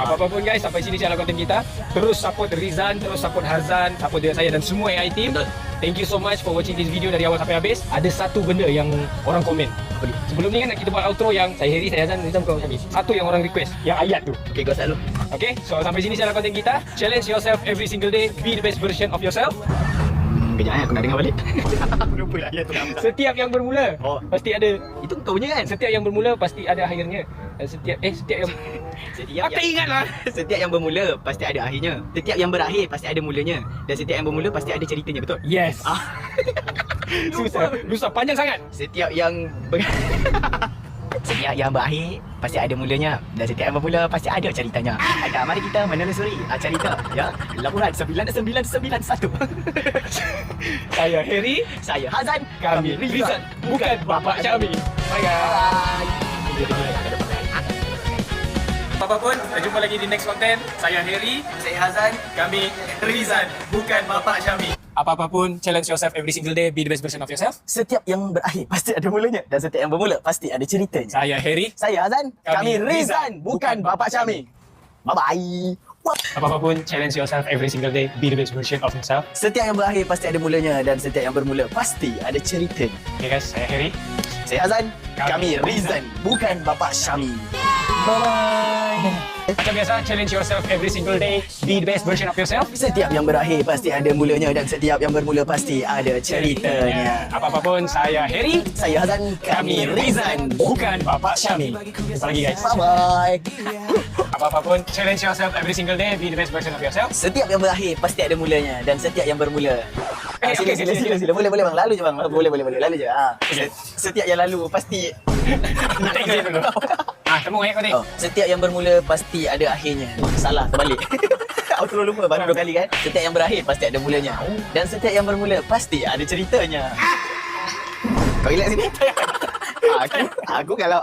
Apa-apa pun guys, sampai sini channel konten kita. Terus support Rizan, terus support Hazan, support dengan saya dan semua AI team. Betul. Thank you so much for watching this video dari awal sampai habis. Ada satu benda yang orang komen. Apa dia? Sebelum ni kan kita buat outro yang saya Heri, saya Hazan, Rizan bukan habis. Satu yang orang request, yang ayat tu. Okay, kau start dulu. Okay, so sampai sini channel konten kita. Challenge yourself every single day. Be the best version of yourself. Kejap aku nak dengar balik. Aku lupa lah ayat tu. Setiap yang bermula pasti ada. Itu kau punya kan? Setiap yang bermula pasti ada akhirnya. Dan setiap yang Setiap aku ingatlah. Setiap yang bermula pasti ada akhirnya. Setiap yang berakhir pasti ada mulanya. Dan setiap yang bermula pasti ada ceritanya, betul? Yes. Susah panjang sangat. Setiap yang Setiap yang berakhir pasti ada mulanya. Dan setiap yang bermula pasti ada ceritanya. Ada, mari kita menelusuri cerita ya. Laporan 9991. Saya Heri, Saya Hazan, kami Rizan, bukan Bapak Syami. Bye guys. Apa pun, kita jumpa lagi di next konten. Saya Heri, Saya Hazan. kami Rizan, bukan Bapak Syami. Apa-apa pun, challenge yourself every single day, be the best version of yourself. Setiap yang berakhir pasti ada mulanya. Dan setiap yang bermula pasti ada ceritanya. Saya Heri, Saya Hazan, Kami kami Rizan, bukan Bapak Syami. Bye-bye. apa-apa pun, challenge yourself every single day, be the best version of yourself. Setiap yang berakhir pasti ada mulanya. Dan setiap yang bermula pasti ada ceritanya. Okay guys, saya Heri. Saya Hazan, kami Rizan, bukan Bapak Syami. Bye-bye. Macam biasa, challenge yourself every single day, be the best version of yourself. Setiap yang berakhir pasti ada mulanya. Dan setiap yang bermula pasti ada ceritanya. Apa-apa pun, saya Heri, Saya Hazan, kami Rizan, bukan Bapak Syami. Jumpa lagi guys. Bye-bye. Apa-apa pun, challenge yourself every single day, be the best version of yourself. Setiap yang berakhir pasti ada mulanya. Dan setiap yang bermula Sila. Boleh bang. Lalu je bang. Boleh. Lalu je. Setiap yang lalu pasti Nak take saya dulu. Temu ayat kau ni. Setiap yang bermula pasti ada akhirnya. Salah, terbalik. Aku terlalu lupa baru 2 kali kan. Setiap yang berakhir pasti ada mulanya. Dan setiap yang bermula pasti ada ceritanya. Kau relax sini. Aku kalau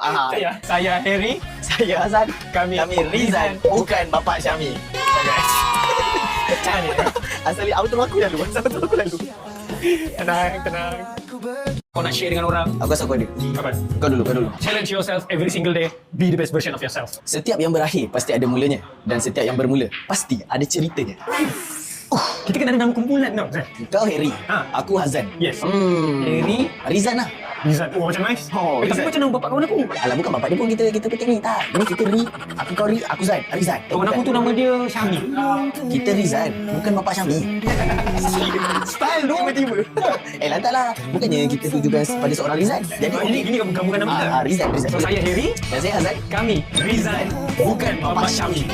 Saya Heri, Saya Hazan, kami Rizan, bukan Bapak Syami. Asal outro aku lalu. Tenang. Kau nak share dengan orang? Aku rasa kau ada. Apa? Kau dulu. Challenge yourself every single day, be the best version of yourself. Setiap yang berakhir pasti ada mulanya. Dan setiap yang bermula pasti ada ceritanya. Kita kena ada nama kumpulan tau. Kau Heri, aku Hazan. Yes. Heri, Rizan lah. Rizan. Oh, macam nice. Oh, Tapi Rizan. macam nama bapak kawan aku. Alah, bukan bapak dia pun kita petik ni. Tak, ini kita Ri. Aku kau Ri, aku Zan. Rizan. Kawan aku tu nama dia Syami. Kita Rizan, bukan Bapak Syami. Style tu tiba-tiba. Lantaklah. Bukannya kita tujukan pada seorang Rizan. Jadi Ini bukan nama kita. Rizan. So, saya Heri, Dan saya Hazan. kami Rizan, bukan Bapak Syami.